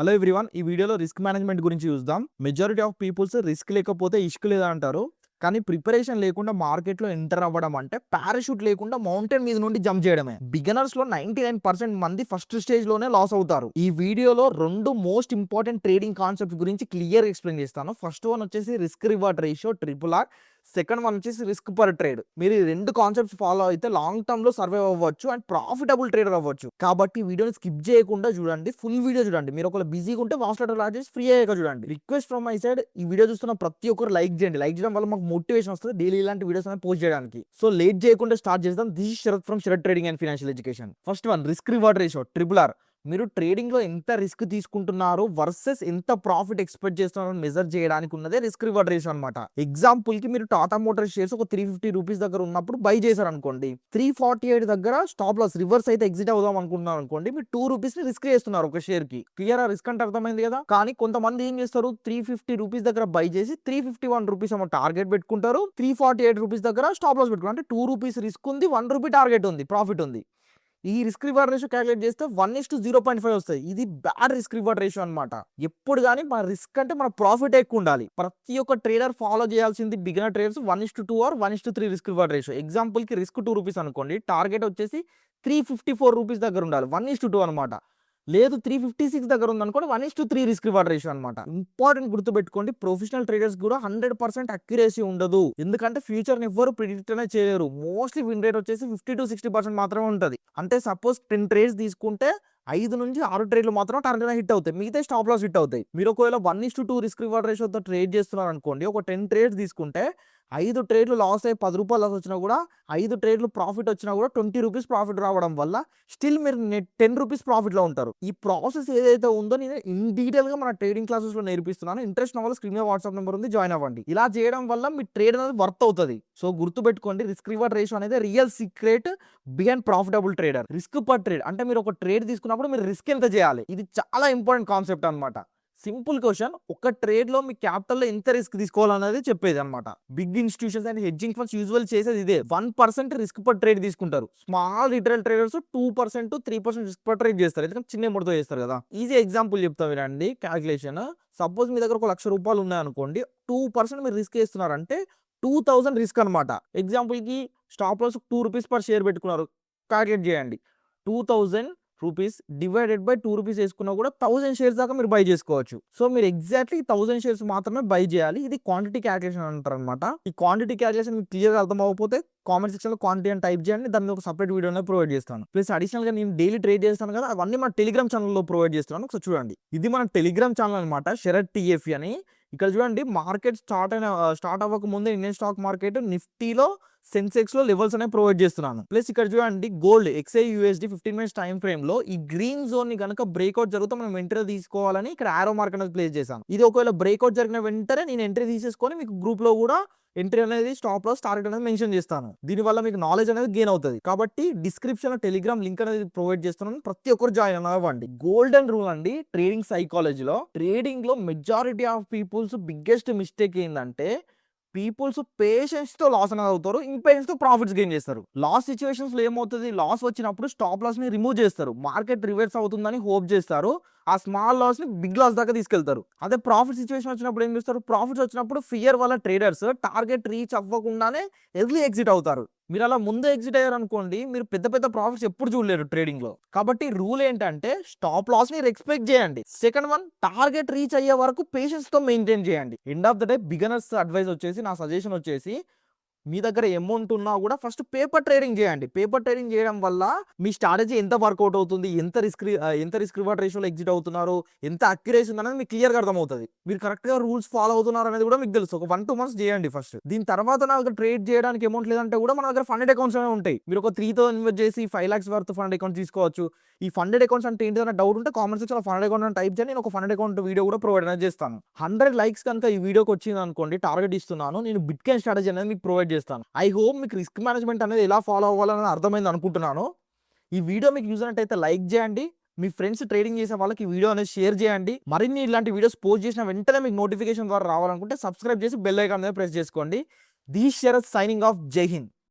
Hello everyone, ఈ వీడియోలో risk management గురించి చూద్దాం. మెజారిటీ ఆఫ్ పీపుల్స్ రిస్క్ లేకపోతే ఇష్క్ లేదా అంటారు. కానీ ప్రిపరేషన్ లేకుండా మార్కెట్లో ఎంటర్ అవ్వడం అంటే పారాషూట్ లేకుండా మౌంటైన్ మీద నుండి జంప్ చేయడమే. బిగినర్స్ లో 99% మంది ఫస్ట్ స్టేజ్ లోనే లాస్ అవుతారు. ఈ వీడియోలో రెండు మోస్ట్ ఇంపార్టెంట్ ట్రేడింగ్ కాన్సెప్ట్స్ గురించి క్లియర్ ఎక్స్ప్లెయిన్ చేస్తాను. ఫస్ట్ వన్ వచ్చేసి risk reward ratio RRR, second one వచ్చేసి రిస్క్ పర్ ట్రేడ్. మీరు ఈ రెండు కాన్సెప్ట్స్ ఫాలో అయితే లాంగ్ టర్మ్ లో సర్వైవ్ అవ్వచ్చు అండ్ ప్రాఫిటబుల్ ట్రేడర్ అవ్వచ్చు. కాబట్టి వీడియోని స్కిప్ చేయకుండా చూడండి, ఫుల్ వీడియో చూడండి. మీరు ఒకవేళ బిజీగా ఉంటే వాచ్ లెటర్ లాంచ్ చేసి ఫ్రీ అయ్యాక చూడండి. రిక్వెస్ట్ ఫ్రమ్ మై సైడ్, ఈ వీడియో చూస్తున్న ప్రతి ఒక్కరు లైక్ చేయండి. లైక్ చేయడం వల్ల మాకు మోటివేషన్ వస్తుంది డైలీ ఇలాంటి వీడియోస్ అనేది పోస్ట్ చేయడానికి. సో లేట్ చేయకుండా స్టార్ట్ చేద్దాం. This is Sharath from Sharath trading and financial education. First one, risk reward ratio RRR. మీరు ట్రేడింగ్ లో ఎంత రిస్క్ తీసుకుంటున్నారు వర్సెస్ ఎంత ప్రాఫిట్ ఎక్స్పెక్ట్ చేస్తున్నారు మెజర్ చేయడానికి ఉన్నదే రిస్క్ రివార్డ్ రేషియో అనమాట. ఎగ్జాంపుల్ కి మీరు టాటా మోటార్స్ షేర్స్ ఒక 350 రూపీస్ దగ్గర ఉన్నప్పుడు బై చేశారు అనుకోండి, 348 దగ్గర స్టాప్ లాస్ రివర్స్ అయితే ఎగ్జిట్ అవుదాం అనుకుంటున్నారు అనుకోండి, మీరు 2 రూపీస్ ని రిస్క్ చేస్తున్నారు ఒక షేర్ కి. క్లియర్ రిస్క్ అంటే అర్థమైంది కదా. కానీ కొంతమంది ఏం చేస్తారు, 350 రూపీస్ దగ్గర బై చేసి 351 రూపీస్ ఏమో టార్గెట్ పెట్టుకుంటారు, 348 రూపీస్ దగ్గర స్టాప్ లాస్ పెట్టుకుంటారు. అంటే 2 రూపీస్ రిస్క్ ఉంది, 1 రూపీ టార్గెట్ ఉంది, ప్రాఫిట్ ఉంది. ఈ రిస్క్ రివార్డ్ రేషియో క్యాలిక్యులేట్ చేస్తే 1:0.5 వస్తాయి. ఇది బ్యాడ్ రిస్క్ రివార్డ్ రేషియో అనమాట. ఎప్పుడు కానీ మన రిస్క్ అంటే మన ప్రాఫిట్ ఎక్కువ ఉండాలి. ప్రతి ఒక్క ట్రేడర్ ఫాలో చేయాల్సింది, beginner traders 1:2 or 1:3 risk reward ratio. Example కి రిస్క్ 2 రూపీస్ అనుకోండి, టార్గెట్ వచ్చేసి 354 రూపీస్ దగ్గర ఉండాలి, 1:2 అనమాట. లేదు 356 దగ్గర ఉందనుకోండి, 1:3 రిస్క్ రివార్డ్ రేషియో అనమాట. ఇంపార్టెంట్ గుర్తుపెట్టుకోండి, ప్రొఫెషనల్ ట్రేడర్స్ కూడా 100% అక్యురసీ ఉండదు. ఎందుకంటే ఫ్యూచర్ ని ఎవ్వరు ప్రిడిక్ట్ అనే చేయలేరు. మోస్ట్లీ విన్ రేట్ వచ్చేసి 50 to 60% మాత్రమే ఉంటుంది. అంటే సపోజ్ 10 ట్రేడ్స్ తీసుకుంటే 5 నుంచి 6 ట్రేడ్లు మాత్రం టార్గెట్ హిట్ అవుతాయి, మిగతా స్టాప్ లాస్ హిట్ అవుతాయి. మీరు ఒకవేళ 1:2 రిస్క్ రివార్డ్ రేషియోతో ట్రేడ్ చేస్తున్నారు అనుకోండి, ఒక 10 ట్రేడ్స్ తీసుకుంటే 5 ట్రేడ్లు లాస్ అయ్యి 10 రూపాయలు లాస్ వచ్చినా కూడా, 5 ట్రేడ్లు ప్రాఫిట్ వచ్చినా కూడా 20 రూపీస్ ప్రాఫిట్ రావడం వల్ల స్టిల్ మీరు 10 రూపీస్ ప్రాఫిట్ లో ఉంటారు. ఈ ప్రాసెస్ ఏదైతే ఉందో నేను ఇన్ డీటెయిల్ గా మన ట్రేడింగ్ క్లాసెస్ లో నేర్పిస్తున్నాను. ఇంట్రెస్ట్ ఉన్న వాళ్ళు స్క్రీన్ మీద వాట్సాప్ నెంబర్ ఉంది, జాయిన్ అవ్వండి. ఇలా చేయడం వల్ల మీ ట్రేడ్ అనేది వర్త్ అవుతుంది. సో గుర్తుపెట్టుకోండి, రిస్క్ రివార్డ్ రేషియో అనేది real secret behind profitable trader. Risk per trade అంటే మీరు ఒక ట్రేడ్ తీసుకున్నప్పుడు మీరు రిస్క్ ఎంత చేయాలి, ఇది చాలా ఇంపార్టెంట్ కాన్సెప్ట్ అనమాట. సింపుల్ క్వశ్చన్, ఒక ట్రేడ్ లో మీ క్యాపిటల్ లో ఎంత రిస్క్ తీసుకోవాలనేది చెప్పేది అనమాట. Big institutions and hedging funds usual చేసేది ఇదే. 1% రిస్క్ పర్ ట్రేడ్ తీసుకుంటారు. Small retail traders 2% to 3% risk per trade చేస్తారు, ఎందుకంటే చిన్న అమౌంట్ తో చేస్తారు కదా. ఈజీ ఎగ్జాంపుల్ చెప్తా వినండి క్యాల్కులేషన్. సపోజ్ మీ దగ్గర ఒక 1,00,000 రూపాయలు ఉన్నాయనుకోండి, 2% మీరు రిస్క్ చేస్తున్నారంటే 2000 రిస్క్ అనమాట. ఎగ్జాంపుల్ కి stop loss 2 rupees per share పెట్టుకున్నారు, క్యాల్కులేట్ చేయండి. 2000 రూపీస్ డివైడెడ్ బై 2 రూపీస్ వేసుకున్నా కూడా 1000 షేర్స్ దాకా మీరు బై చేసుకోవచ్చు. సో మీరు ఎగ్జాక్ట్లీ 1000 షేర్స్ మాత్రమే బై చేయాలి. ఇది క్వాంటిటీ క్యాల్కులేషన్ అంటారు అనమాట. ఈ క్వాంటిటీ క్యాల్కులేషన్ మీకు క్లియర్గా అర్థం అవ్వకపోతే కామెంట్ సెక్షన్ లో క్వాంటిటీ అని టైప్ చేయండి, దాని మీద ఒక సపరేట్ వీడియో అనేది ప్రొవైడ్ చేస్తాను. ప్లస్ అడిషనల్ గా నేను డైలీ ట్రేడ్ చేస్తాను కదా, అవన్నీ మన టెలిగ్రామ్ ఛానల్లో ప్రొవైడ్ చేస్తున్నాను, ఒకసారి చూడండి. ఇది మన టెలిగ్రామ్ ఛానల్ అనమాట, శరత్ TFE అని. ఇక్కడ చూడండి, మార్కెట్ స్టార్ట్ అవ్వక ముందే ఇండియన్ స్టాక్ మార్కెట్ నిఫ్టీలో, సెన్సెక్స్ లో లెవెల్స్ అనేవి ప్రొవైడ్ చేస్తున్నాను. ప్లస్ ఇక్కడ చూడండి, gold XAUSD 15 minutes time frame లో ఈ గ్రీన్ జోన్ ని కనుక బ్రేక్అవుట్ జరిగితే మనం ఎంట్రీ తీసుకోవాలని ఇక్కడ ఆరో మార్క్ అనేది ప్లేస్ చేశాను. ఇది ఒకవేళ బ్రేక్అవుట్ జరిగిన వెంటనే నేను ఎంట్రీ తీసేసుకొని మీకు గ్రూప్ లో కూడా ఎంట్రీ అనేది, స్టాప్ లాస్, టార్గెట్ అనేది మెన్షన్ చేస్తాను. దీనివల్ల మీకు నాలెడ్జ్ అనేది గెయిన్ అవుతుంది. కాబట్టి డిస్క్రిప్షన్ లో టెలిగ్రామ్ లింక్ అనేది ప్రొవైడ్ చేస్తున్నాను, ప్రతి ఒక్కరు జాయిన్ అవ్వండి. గోల్డెన్ రూల్ అండి ట్రేడింగ్ సైకాలజీలో. ట్రేడింగ్ లో majority of peoples biggest mistake ఏంటంటే, పీపుల్స్ పేషెన్స్ తో లాస్ అనేది అవుతారు, ఇంపేషెన్స్ తో ప్రాఫిట్స్ గెయిన్ చేస్తారు. లాస్ సిచ్యువేషన్స్ లో ఏమవుతుంది, లాస్ వచ్చినప్పుడు స్టాప్ లాస్ ని రిమూవ్ చేస్తారు, మార్కెట్ రివర్స్ అవుతుందని హోప్ చేస్తారు, ఆ స్మాల్ లాస్ ని బిగ్ లాస్ దాకా తీసుకెళ్తారు. అదే ప్రాఫిట్ సిచ్యువేషన్ వచ్చినప్పుడు ఏం చేస్తారు, ప్రాఫిట్స్ వచ్చినప్పుడు ఫియర్ వల్ల ట్రేడర్స్ టార్గెట్ రీచ్ అవ్వకుండానే ఎర్లీ ఎగ్జిట్ అవుతారు. మీరు అలా ముందే ఎగ్జిట్ అయ్యారు అనుకోండి, మీరు పెద్ద పెద్ద ప్రాఫిట్స్ ఎప్పుడు చూడలేరు ట్రేడింగ్ లో. కాబట్టి రూల్ ఏంటంటే, స్టాప్ లాస్ ని రెస్పెక్ట్ చేయండి. సెకండ్ వన్, టార్గెట్ రీచ్ అయ్యే వరకు పేషెన్స్ తో మెయింటైన్ చేయండి. End of the day beginners advice వచ్చేసి, నా సజెషన్ వచ్చేసి, మీ దగ్గర అమౌంట్ ఉన్నా కూడా ఫస్ట్ పేపర్ ట్రేడింగ్ చేయండి. పేపర్ ట్రేడింగ్ చేయడం వల్ల మీ స్ట్రాటజీ ఎంత వర్కౌట్ అవుతుంది, ఎంత రిస్క్ రివార్డ్ రేషియోలో ఎగ్జిట్ అవుతున్నారు, ఎంత అక్యురేసీ ఉంది అనేది మీకు క్లియర్గా అర్థమవుతుంది. మీరు కరెక్ట్గా రూల్స్ ఫాలో అవుతున్నారు అనేది కూడా మీకు తెలుసు. ఒక 1-2 months చేయండి ఫస్ట్. దీని తర్వాత నా దగ్గర ట్రేడ్ చేయడానికి అమౌంట్ లేదంటే కూడా మన దగ్గర ఫండెడ్ అకౌంట్స్ అనేవి ఉంటాయి. మీరు ఒక 3,000 ఇన్వెస్ట్ చేసి 5 lakhs వర్త్ ఫండెడ్ అకౌంట్ తీసుకోవచ్చు. ఈ ఫండెడ్ అకౌంట్స్ అంటే ఏంటి అన్న డౌట్ ఉంటే కామెంట్ సెక్షన్ లో ఫండెడ్ అకౌంట్ అని టైప్ చేయండి, నేను ఒక ఫండెడ్ అకౌంట్ వీడియో కూడా ప్రొవైడ్ అనేది చేస్తాను. 100 likes కనుక ఈ వీడియోకి వచ్చింది అనుకోండి, టార్గెట్ ఇస్తున్నాను, నేను బిట్కాయిన్ స్ట్రాటజీ అనేది మీకు ప్రొవైడ్ చేస్తాను. ఐ హోప్ మీకు రిస్క్ మేనేజ్మెంట్ అనేది ఎలా ఫాలో అవ్వాలని అర్థమైంది అనుకుంటున్నాను. ఈ వీడియో మీకు యూజ్ అయినట్టయితే లైక్ చేయండి, మీ ఫ్రెండ్స్ ట్రేడింగ్ చేసే వాళ్ళకి ఈ వీడియో అనేది షేర్ చేయండి. మరిన్ని ఇలాంటి వీడియోస్ పోస్ట్ చేసిన వెంటనే మీకు నోటిఫికేషన్ ద్వారా రావాలనుకుంటే సబ్స్క్రైబ్ చేసి బెల్ ఐకాన్ మీద ప్రెస్ చేసుకోండి. This Sharath signing off. జై హింద్.